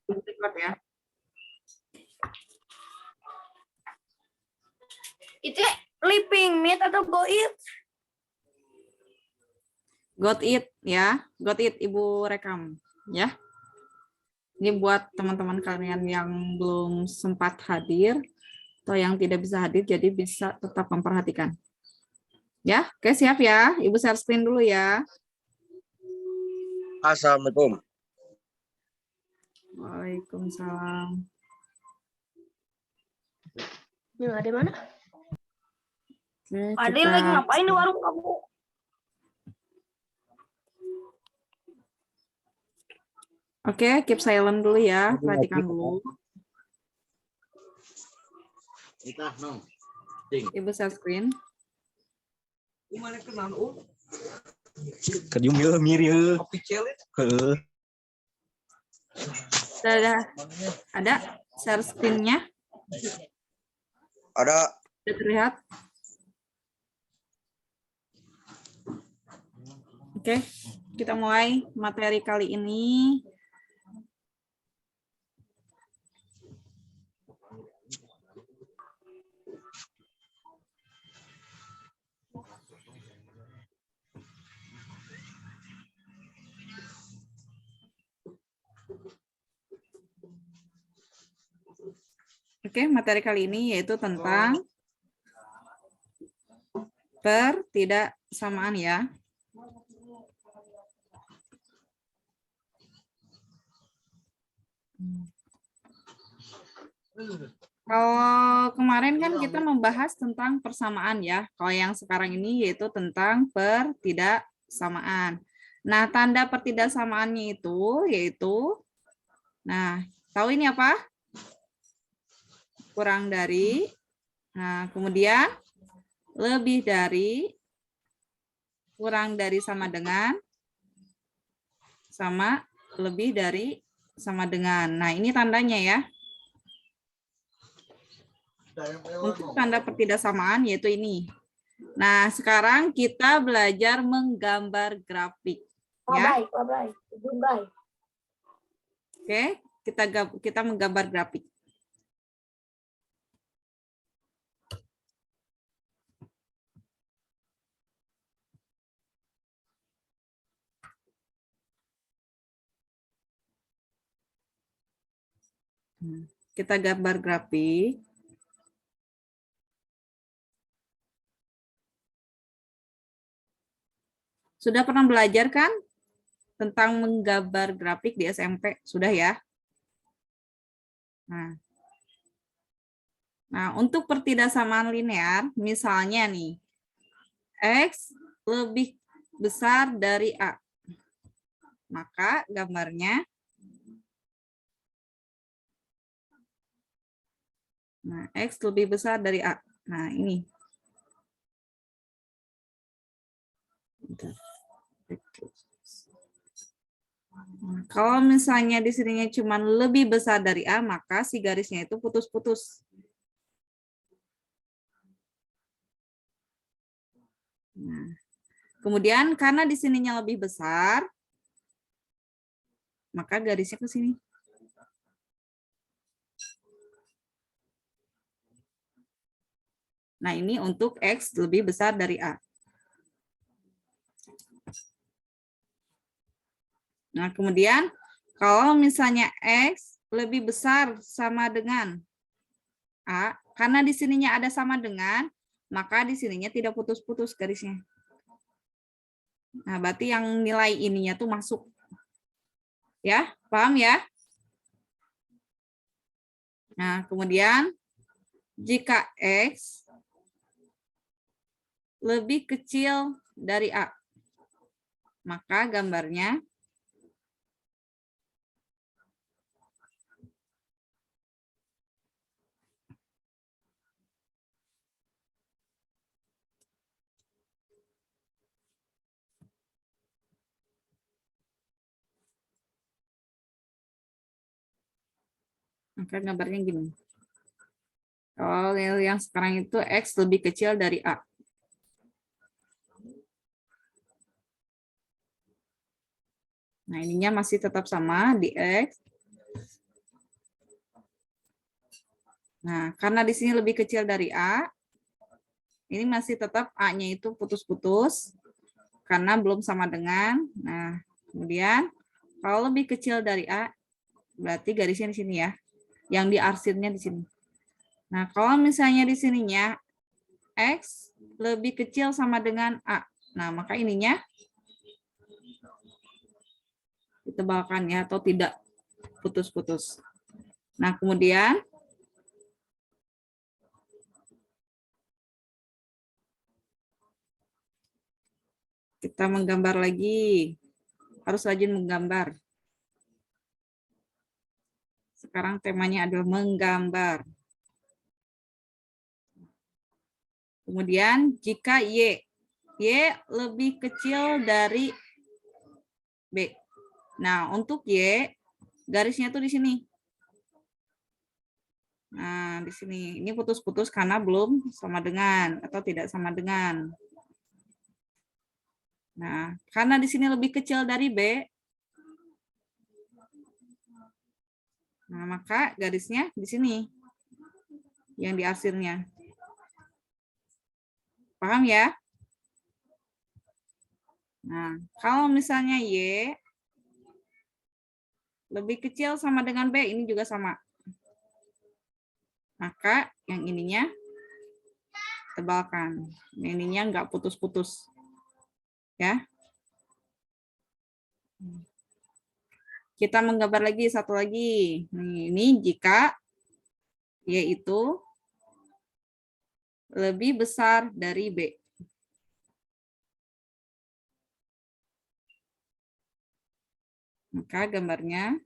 Record ya. Itu Living Meet atau Go Eat? Got it ya. Got it Ibu rekam ya. Ini buat teman-teman kalian yang belum sempat hadir atau yang tidak bisa hadir, jadi bisa tetap memperhatikan. Ya, oke siap ya. Ibu share screen dulu ya. Assalamualaikum. Waalaikumsalam. Ini ada mana? Oke, Ada kita... lagi ngapain di warung kamu? Oke, keep silent dulu ya. Perhatikan dulu. Ibu share screen. Kerjum ya mirip. Ada share screen-nya? Ada. Sudah terlihat? Oke, kita mulai materi kali ini. Oke, materi kali ini yaitu tentang pertidaksamaan ya. Kalau kemarin kan kita membahas tentang persamaan ya. Kalau yang sekarang ini yaitu tentang pertidaksamaan. Nah, tanda pertidaksamaannya itu yaitu, nah, tahu ini apa? Kurang dari, nah kemudian lebih dari, kurang dari sama dengan, sama lebih dari sama dengan. Nah ini tandanya ya. Untuk tanda pertidaksamaan yaitu ini. Nah sekarang kita belajar menggambar grafik. Ya. Oke, kita menggambar grafik. Kita gambar grafik. Sudah pernah belajar kan tentang menggambar grafik di SMP? Sudah ya? Nah, untuk pertidaksamaan linear, misalnya nih, X lebih besar dari A. Maka gambarnya, nah, X lebih besar dari A. Nah, ini. Nah, kalau misalnya di sininya cuma lebih besar dari A, maka si garisnya itu putus-putus. Nah, kemudian karena di sininya lebih besar, maka garisnya ke sini. Nah, ini untuk X lebih besar dari A. Nah, kemudian kalau misalnya X lebih besar sama dengan A, karena di sininya ada sama dengan, maka di sininya tidak putus-putus garisnya. Nah, berarti yang nilai ininya tuh masuk. Ya, paham ya? Nah, kemudian jika X lebih kecil dari A, maka gambarnya gini. Kalau yang sekarang itu X lebih kecil dari A. Nah, ininya masih tetap sama di X Nah, karena di sini lebih kecil dari A, ini masih tetap A-nya itu putus-putus karena belum sama dengan. Nah, kemudian kalau lebih kecil dari A, berarti garisnya di sini ya. Yang diarsirnya di sini. Nah, kalau misalnya di sininya X lebih kecil sama dengan A. Nah, maka ininya ditebalkan ya, atau tidak putus-putus. Nah, kemudian kita menggambar lagi. Harus rajin menggambar. Sekarang temanya adalah menggambar. Kemudian jika Y lebih kecil dari B. Nah, untuk Y, garisnya tuh di sini. Nah, di sini. Ini putus-putus karena belum sama dengan atau tidak sama dengan. Nah, karena di sini lebih kecil dari B, nah maka garisnya di sini yang diarsirnya. Paham ya? Nah, kalau misalnya Y lebih kecil sama dengan B, ini juga sama. Maka yang ininya tebalkan. Ininya nggak putus-putus. Ya. Kita menggambar lagi satu lagi. Ini jika Y itu lebih besar dari B. Maka gambarnya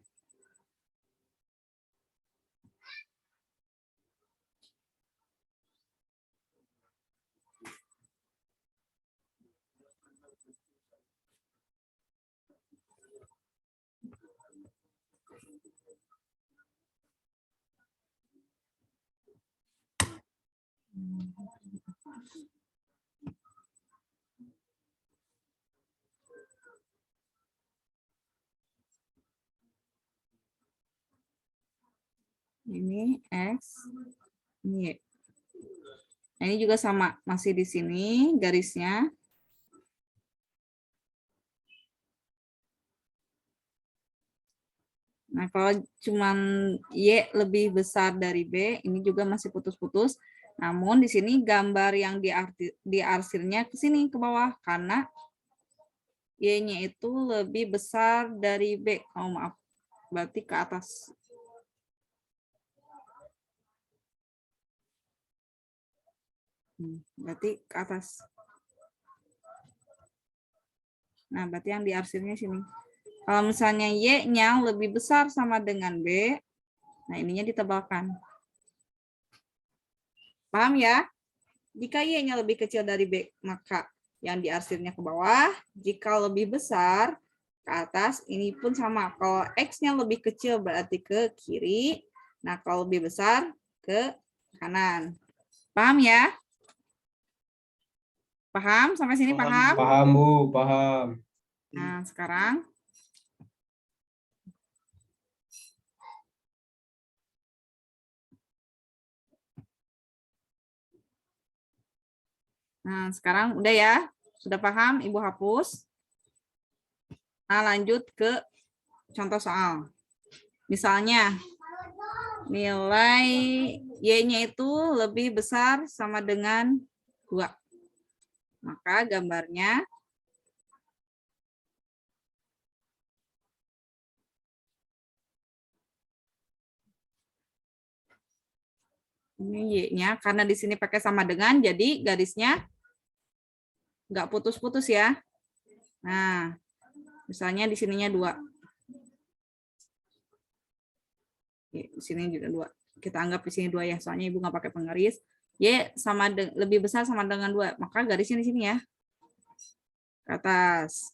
ini X, ini Y. Nah, ini juga sama, masih di sini garisnya. Nah, kalau cuman Y lebih besar dari B, ini juga masih putus-putus. Namun di sini gambar yang diarsirnya ke sini, ke bawah. Karena Y-nya itu lebih besar dari B. Oh, maaf. Berarti ke atas. Berarti ke atas. Nah, berarti yang diarsirnya sini. Kalau misalnya Y-nya lebih besar sama dengan B, nah ininya ditebalkan. Paham ya? Jika Y-nya lebih kecil dari B, maka yang diarsirnya ke bawah. Jika lebih besar, ke atas. Ini pun sama. Kalau X-nya lebih kecil berarti ke kiri. Nah, kalau lebih besar, ke kanan. Paham ya? Paham? Sampai sini paham? Paham, Bu, paham. Nah, sekarang udah ya. Sudah paham? Ibu hapus. Nah, lanjut ke contoh soal. Misalnya, nilai Y-nya itu lebih besar sama dengan 2. Maka gambarnya ini Y-nya, karena di sini pakai sama dengan, jadi garisnya nggak putus-putus ya. Nah, misalnya di sininya 2. Di sini juga 2. Kita anggap di sini 2 ya, soalnya Ibu nggak pakai penggaris. Y sama lebih besar sama dengan 2, maka garisnya di sini ya. Ke atas.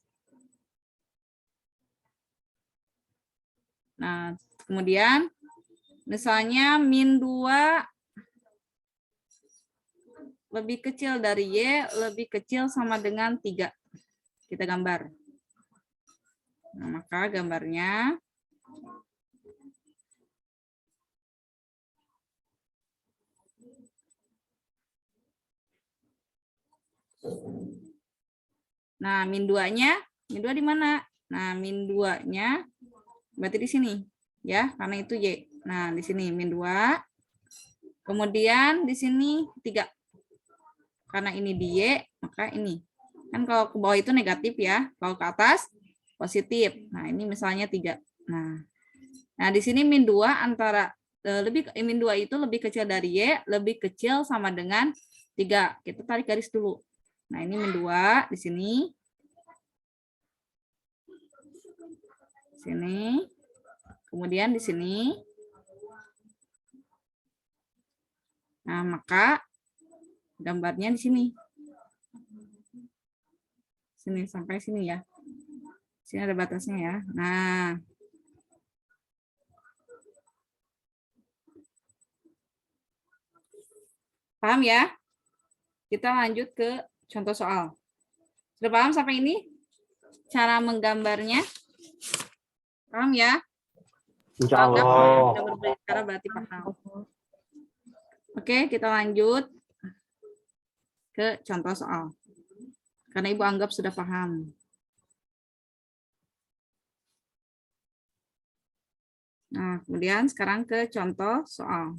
Nah, kemudian misalnya min 2 lebih kecil dari Y, lebih kecil sama dengan 3. Kita gambar. Nah, maka gambarnya Nah, min 2-nya, min 2 di mana? Nah, min 2-nya berarti di sini ya, karena itu Y. Nah, di sini min 2. Kemudian di sini 3. Karena ini di Y, maka ini. Kan kalau ke bawah itu negatif ya, kalau ke atas positif. Nah, ini misalnya 3. Nah, di sini min 2 antara min 2 itu lebih kecil dari Y, lebih kecil sama dengan 3. Kita tarik garis dulu. Nah, ini min 2 di sini. Sini. Kemudian di sini. Nah, maka gambarnya di sini. Sini sampai sini ya. Sini ada batasnya ya. Nah. Paham ya? Kita lanjut ke contoh soal. Sudah paham sampai ini? Cara menggambarnya? Paham ya? Insya Kalau Allah. sudah berbicara berarti paham. Oke, kita lanjut ke contoh soal. Karena Ibu anggap sudah paham. Nah, kemudian sekarang ke contoh soal.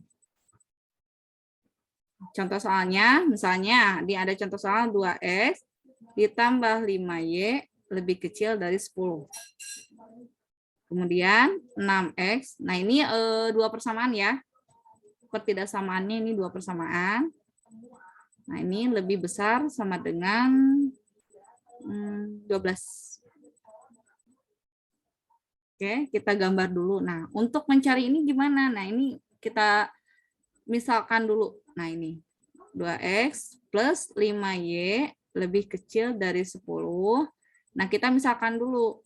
Contoh soalnya, misalnya ada contoh soal 2x ditambah 5y lebih kecil dari 10. Kemudian 6x, nah ini dua persamaan ya. Pertidaksamaannya ini dua persamaan. Nah ini lebih besar sama dengan 12. Oke, kita gambar dulu. Nah, untuk mencari ini gimana? Nah, ini kita misalkan dulu. Nah, ini 2x plus 5y lebih kecil dari 10. Nah, kita misalkan dulu.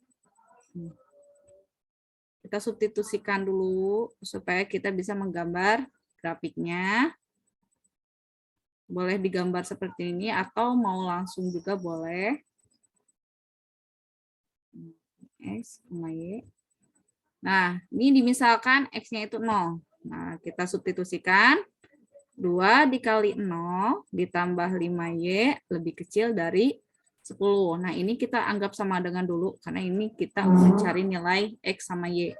Kita substitusikan dulu supaya kita bisa menggambar grafiknya. Boleh digambar seperti ini atau mau langsung juga boleh. X, Y. Nah, ini dimisalkan X-nya itu 0. Nah, kita substitusikan 2 dikali 0 ditambah 5Y lebih kecil dari 10. Nah, ini kita anggap sama dengan dulu, karena ini kita mencari nilai X sama Y.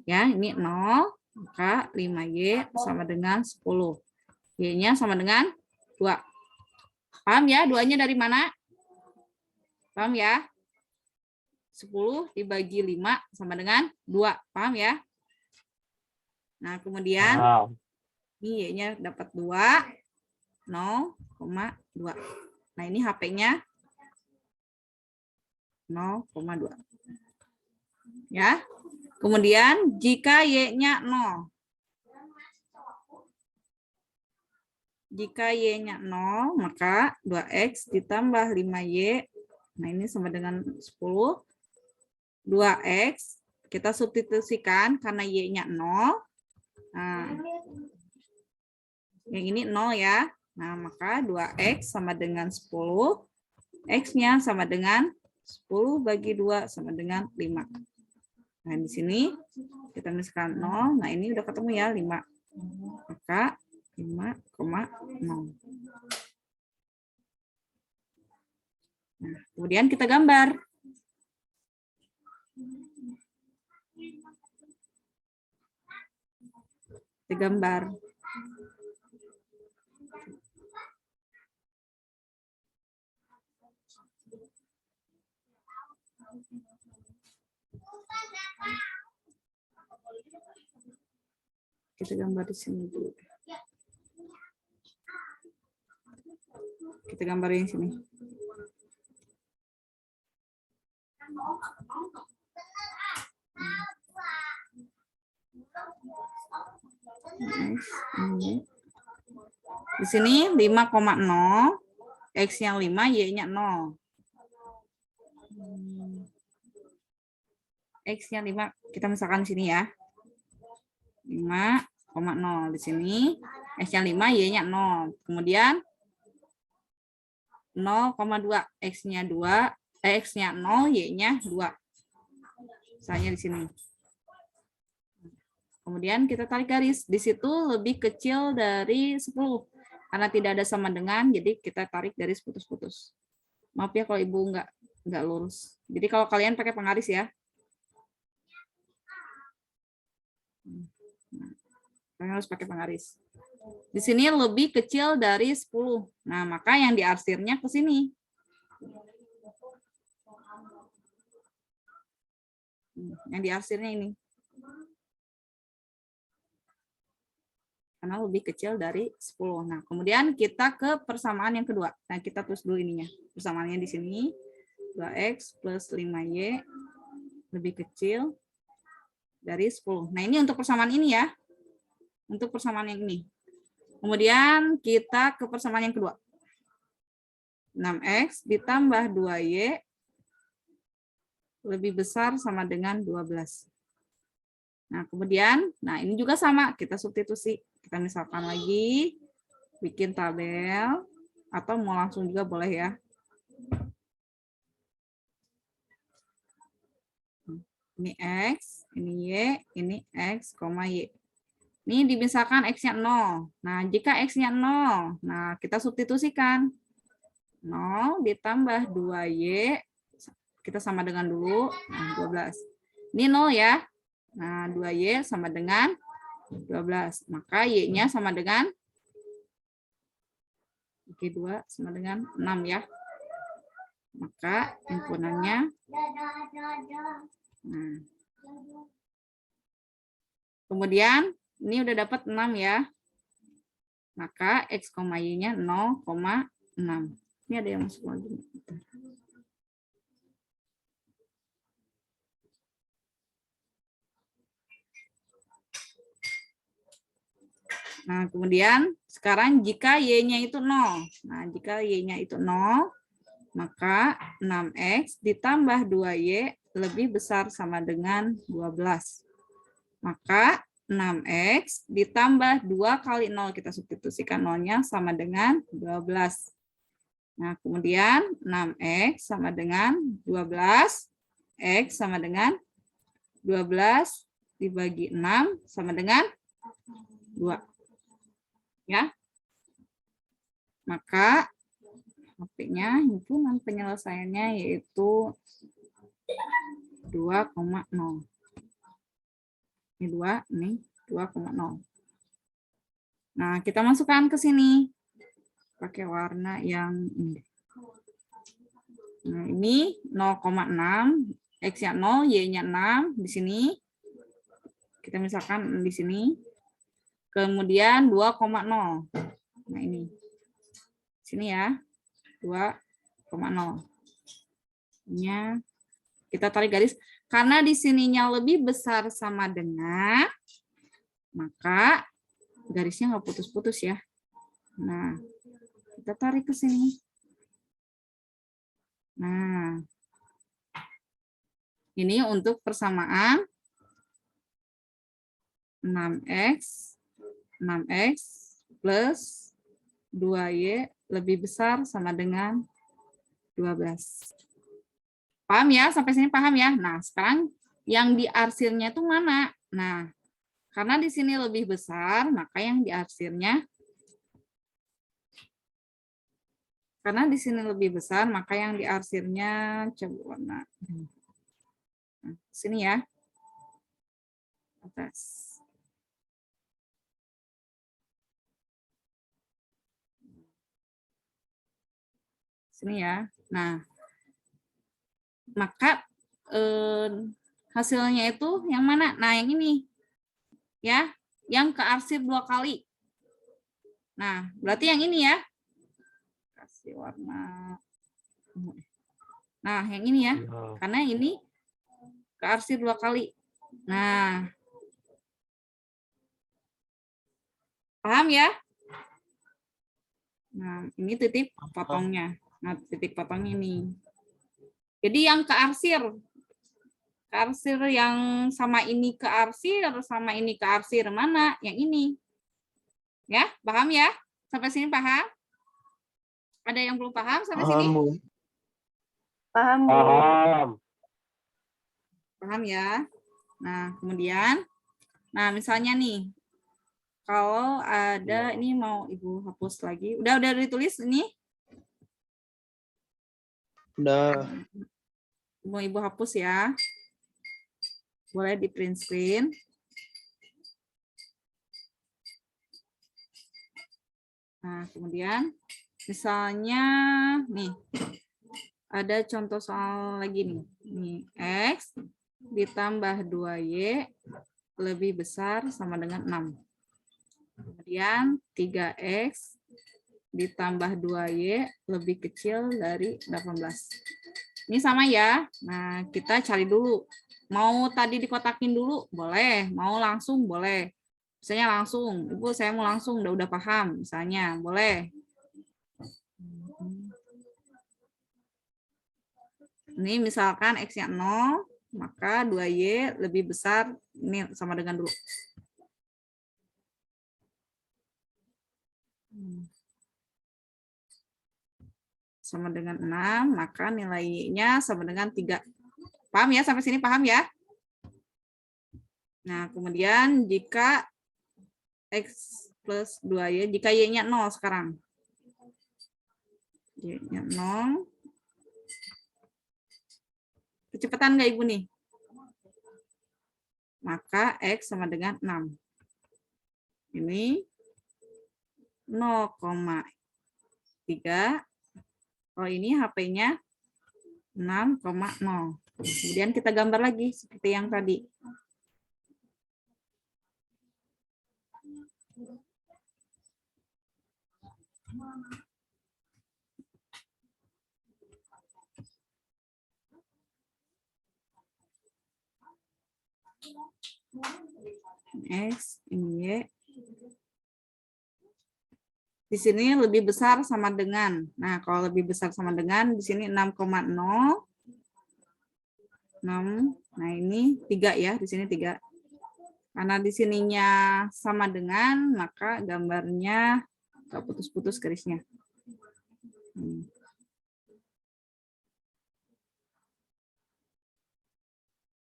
Ya, ini 0, maka 5Y sama dengan 10. Y-nya sama dengan 2. Paham ya? 2-nya dari mana? Paham ya? 10 dibagi 5 sama dengan 2. Paham ya? Nah, kemudian ini Y-nya dapat 2, 0,2. Nah, ini HP-nya 0,2. Ya. Kemudian jika Y-nya 0. Jika Y-nya 0, maka 2X ditambah 5Y. Nah, ini sama dengan 10. 2x kita substitusikan karena y-nya 0. Nah, yang ini 0 ya. Nah, maka 2x sama dengan 10. X-nya sama dengan 10 bagi 2 sama dengan 5. Nah, di sini kita misalkan 0. Nah, ini udah ketemu ya 5. Maka 5,0. Nah, kemudian kita gambar. Gambar. Kita gambar di sini dulu. Kita gambarin sini. Di sini 5,0, X-nya 5, Y-nya 0. X-nya 5, kita misalkan di sini ya. 5,0 di sini, X-nya 5, Y-nya 0. Kemudian 0,2, X-nya 2, X-nya 0, Y-nya 2. Misalnya di sini. Kemudian kita tarik garis. Di situ lebih kecil dari 10. Karena tidak ada sama dengan, jadi kita tarik garis putus-putus. Maaf ya kalau Ibu nggak lurus. Jadi kalau kalian pakai penggaris ya. Nah, kalian harus pakai penggaris. Di sini lebih kecil dari 10. Nah, maka yang diarsirnya ke sini. Yang diarsirnya ini. Karena lebih kecil dari 10. Nah, kemudian kita ke persamaan yang kedua. Nah, kita tulis dulu ininya. Persamaannya di sini. 2x plus 5y lebih kecil dari 10. Nah, ini untuk persamaan ini ya. Untuk persamaan yang ini. Kemudian kita ke persamaan yang kedua. 6x ditambah 2y lebih besar sama dengan 12. Nah, kemudian, ini juga sama. Kita substitusi. Kita misalkan lagi, bikin tabel, atau mau langsung juga boleh ya. Ini X, ini Y, ini X, Y. Ini misalkan X-nya 0. Nah, jika X-nya 0, nah kita substitusikan. 0 ditambah 2Y, kita sama dengan dulu, nah 12. Ini 0 ya. Nah, 2Y sama dengan 12. Maka Y-nya sama dengan, oke, 2 sama dengan 6 ya. Maka himpunannya, nah. Kemudian, ini udah dapat 6 ya. Maka X, Y-nya 0,6. Ini ada yang masuk lagi. Nah, kemudian sekarang jika Y-nya itu 0. Nah, jika Y-nya itu 0, maka 6X ditambah 2Y lebih besar sama dengan 12. Maka 6X ditambah 2 kali 0, kita substitusikan 0-nya sama dengan 12. Nah, kemudian 6X sama dengan 12. X sama dengan 12 dibagi 6 sama dengan 2. Ya. Maka HP-nya himpunan penyelesaiannya yaitu 2,0. Ini 2, ini 2,0. Nah, kita masukkan ke sini. Pakai warna yang ini. Nah, ini 0,6, X-nya 0, Y-nya 6 di sini. Kita misalkan di sini. Kemudian 2,0. Nah, ini. Sini ya. 2,0. Nya kita tarik garis karena di sininya lebih besar sama dengan, maka garisnya nggak putus-putus ya. Nah, kita tarik ke sini. Nah, ini untuk persamaan 6X plus 2Y lebih besar sama dengan 12. Paham ya? Sampai sini paham ya? Nah, sekarang yang diarsirnya itu mana? Nah, karena di sini lebih besar, maka yang diarsirnya, karena di sini lebih besar, maka yang diarsirnya, coba warna. Nah, sini ya. Atas. Sini ya. Nah, maka hasilnya itu yang mana? Nah, yang ini. Ya, yang kearsir 2 kali. Nah, berarti yang ini ya. Kasih warna. Nah, yang ini ya. Karena ini kearsir 2 kali. Nah. Paham ya? Nah, ini titik potongnya. Nah, titik potongnya ini. Jadi yang kearsir yang sama ini kearsir, sama ini kearsir mana? Yang ini. Ya, paham ya? Sampai sini paham? Ada yang belum paham sampai sini? Paham, Bu. Paham. Paham ya? Nah, kemudian, nah misalnya nih, kalau ada ini mau Ibu hapus lagi. Udah ditulis ini? Udah. Mau Ibu hapus ya. Boleh di print screen. Nah, kemudian misalnya nih ada contoh soal lagi nih. Nih X ditambah 2Y lebih besar sama dengan 6. Kemudian 3X ditambah 2Y lebih kecil dari 18. Ini sama ya. Nah, kita cari dulu. Mau tadi dikotakin dulu? Boleh. Mau langsung? Boleh. Misalnya langsung. Ibu, saya mau langsung. Udah paham. Misalnya. Boleh. Ini misalkan X-nya 0, maka 2Y lebih besar. Ini sama dengan dulu. Sama dengan 6, maka nilai Y-nya sama dengan 3. Paham ya? Sampai sini paham ya? Nah, kemudian jika X plus 2Y, jika Y-nya 0 sekarang. Y-nya 0. Kecepatan nggak Ibu nih? Maka X sama dengan 6. Ini 0,3. Oh, ini HP-nya 6,0. Kemudian kita gambar lagi seperti yang tadi. X, ini Y. Di sini lebih besar sama dengan. Nah, kalau lebih besar sama dengan, di sini 6,0. 6. Nah, ini 3 ya, di sini 3. Karena di sininya sama dengan, maka gambarnya nggak putus-putus garisnya.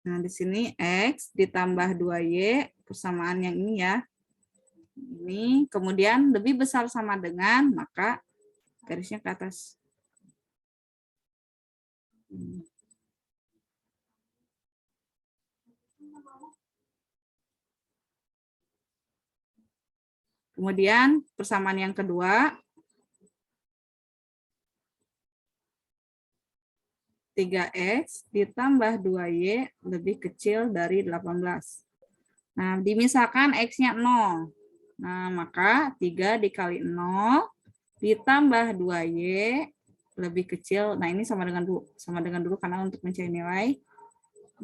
Nah, di sini X ditambah 2Y, persamaan yang ini ya. Ini kemudian lebih besar sama dengan, maka garisnya ke atas. Kemudian persamaan yang kedua, 3X ditambah 2Y lebih kecil dari 18. Nah, dimisalkan X-nya 0. Nah, maka 3 dikali 0 ditambah 2Y lebih kecil. Nah, ini sama dengan dulu karena untuk mencari nilai.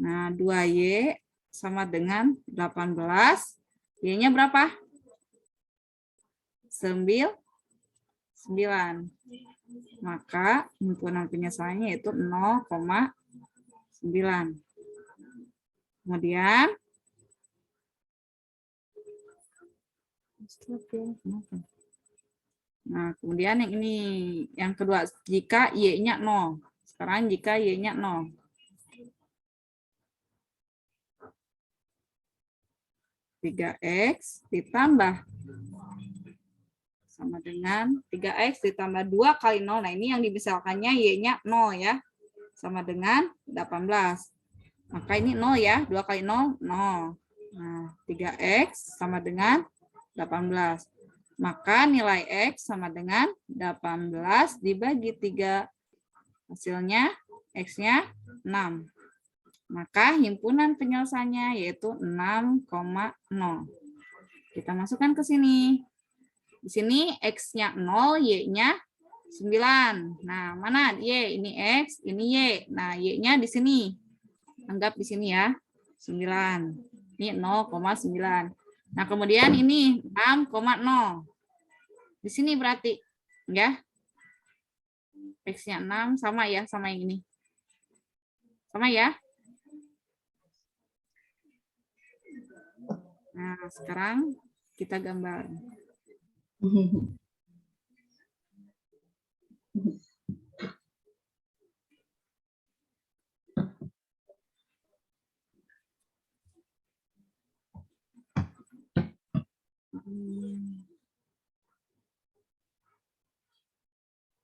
Nah, 2Y sama dengan 18. Y-nya berapa? 9. Maka himpunan penyesuaiannya yaitu 0,9. Kemudian kemudian yang ini, yang kedua, jika Y-nya 0. Sekarang jika Y-nya 0. (3X) ditambah sama dengan 3X ditambah 2 kali 0. Nah, ini yang dimisalkannya Y-nya 0 ya. Sama dengan 18. Maka ini 0 ya. 2 kali 0, 0. Nah, 3X sama dengan 18. Maka nilai X sama dengan 18 dibagi 3. Hasilnya X-nya 6. Maka himpunan penyelesaiannya yaitu 6,0. Kita masukkan ke sini. Di sini X-nya 0, Y-nya 9. Nah, mana Y? Ini X, ini Y. Nah, Y-nya di sini. Anggap di sini ya. 9. Ini 0,9. Nah, kemudian ini 6,0. Di sini berarti ya. X-nya 6 sama ya sama yang ini. Sama ya. Nah, sekarang kita gambar.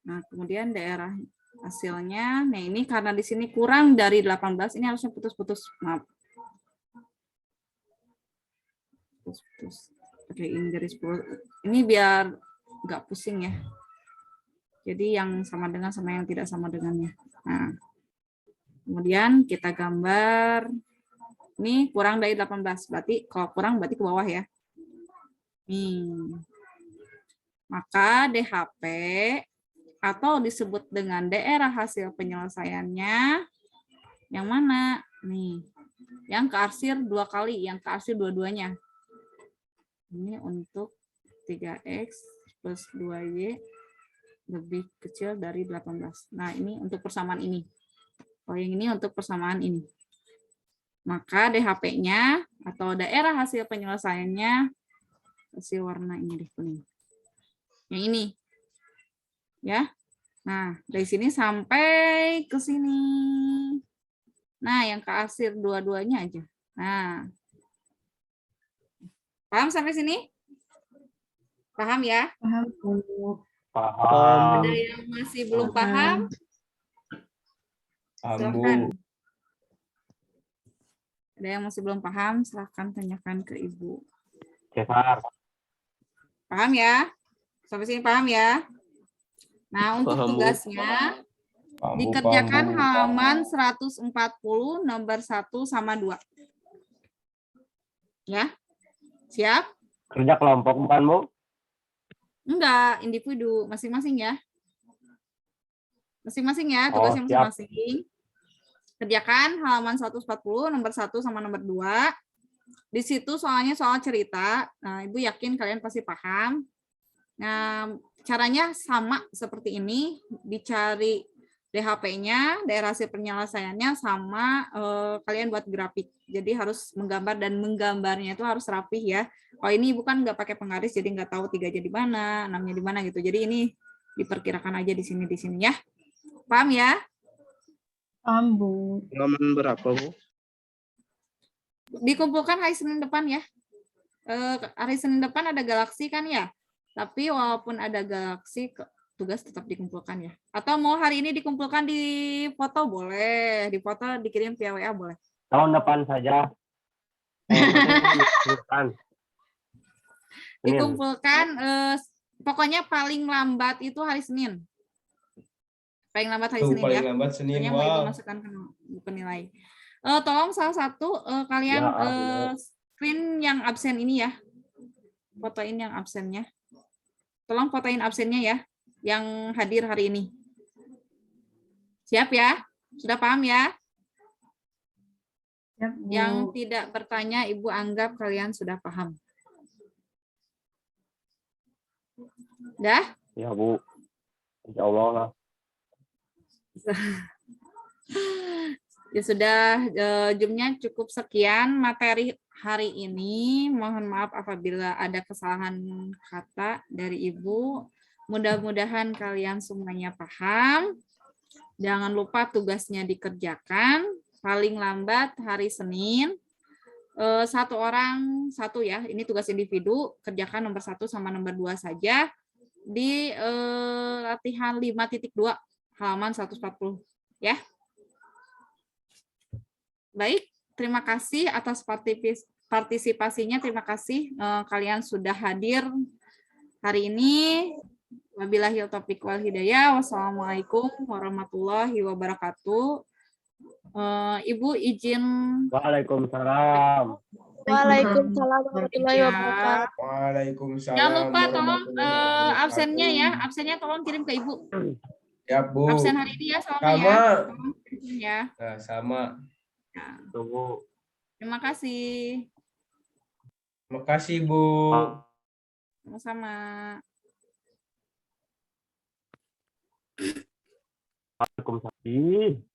Nah, kemudian daerah hasilnya. Nah, ini karena di sini kurang dari 18, ini harusnya putus-putus. Maaf. Putus-putus. Oke, ini garis bawah. Ini biar nggak pusing ya. Jadi yang sama dengan sama yang tidak sama dengannya. Nah, kemudian kita gambar. Ini kurang dari 18. Berarti kalau kurang berarti ke bawah ya. Nih. Maka DHP atau disebut dengan daerah hasil penyelesaiannya yang mana? Nih. Yang kearsir 2 kali, yang kearsir dua-duanya. Ini untuk 3X plus 2Y lebih kecil dari 18. Nah, ini untuk persamaan ini. Oh, yang ini untuk persamaan ini. Maka DHP-nya atau daerah hasil penyelesaiannya kasih warna ini deh, kuning. Yang ini. Ya. Nah, dari sini sampai ke sini. Nah, yang kearsir dua-duanya aja. Nah. Paham sampai sini? Paham ya? Paham, Bu. Paham. Ada yang masih belum paham? Paham, Bu. Silakan. Ada yang masih belum paham? Silakan tanyakan ke Ibu. Cesar. Paham ya? Sampai sini paham ya? Nah, untuk Paham, Bu. tugasnya Paham, Bu. dikerjakan Paham, Bu. halaman 140 nomor 1 sama 2. Ya? Siap? Kerja kelompok bukan, Bu? Enggak, individu masing-masing ya. Masing-masing ya, Oh, tugasnya siap. masing-masing. Kerjakan halaman 140 nomor 1 sama nomor 2. Di situ soalnya soal cerita. Nah, Ibu yakin kalian pasti paham. Nah, caranya sama seperti ini, dicari DHP-nya, daerah hasil penyelesaiannya sama kalian buat grafik. Jadi harus menggambar dan menggambarnya itu harus rapih ya. Kalau ini bukan nggak pakai penggaris, jadi nggak tahu 3-nya di mana, 6-nya di mana gitu. Jadi ini diperkirakan aja di sini ya. Paham ya? Paham, Bu. Halaman berapa, Bu? Dikumpulkan hari Senin depan ya. Hari Senin depan ada galaksi kan ya. Tapi walaupun ada galaksi, tugas tetap dikumpulkan ya. Atau mau hari ini dikumpulkan di foto boleh, di foto dikirim via WA boleh. Tahun depan saja. Dikumpulkan pokoknya paling lambat itu hari Senin. Paling lambat hari Senin Paling ya. lambat Senin, Makanya mau Ibu wow. masukkan ke buku nilai. Tolong salah satu kalian Ya, screen yang absen ini ya. Fotoin yang absennya. Tolong fotoin absennya ya, yang hadir hari ini. Siap ya? Sudah paham ya? Siap, Bu. Yang tidak bertanya, Ibu anggap kalian sudah paham. Dah? Ya, Bu. Insya Allah lah. Ya sudah, jamnya cukup sekian materi hari ini. Mohon maaf apabila ada kesalahan kata dari Ibu. Mudah-mudahan kalian semuanya paham. Jangan lupa tugasnya dikerjakan. Paling lambat hari Senin. Satu orang, satu ya. Ini tugas individu. Kerjakan nomor 1 sama nomor 2 saja. Di latihan 5.2 halaman 140. Ya. Baik, terima kasih atas partisipasinya. Terima kasih kalian sudah hadir hari ini. Wabillahi taufiq wal hidayah. Wassalamualaikum warahmatullahi wabarakatuh. Ibu izin. Waalaikumsalam. Waalaikumsalam warahmatullahi Ya. wabarakatuh. Waalaikumsalam. Jangan lupa tolong warahmatullahi wabarakatuh. absennya ya. Absennya tolong kirim ke Ibu. Ya, Bu. Absen hari ini ya soalnya Sama. ya. Tolong kirim ya. Nah, sama. Ya. Tunggu. Terima kasih. Makasih, Bu. Sama-sama. Waalaikumsalam.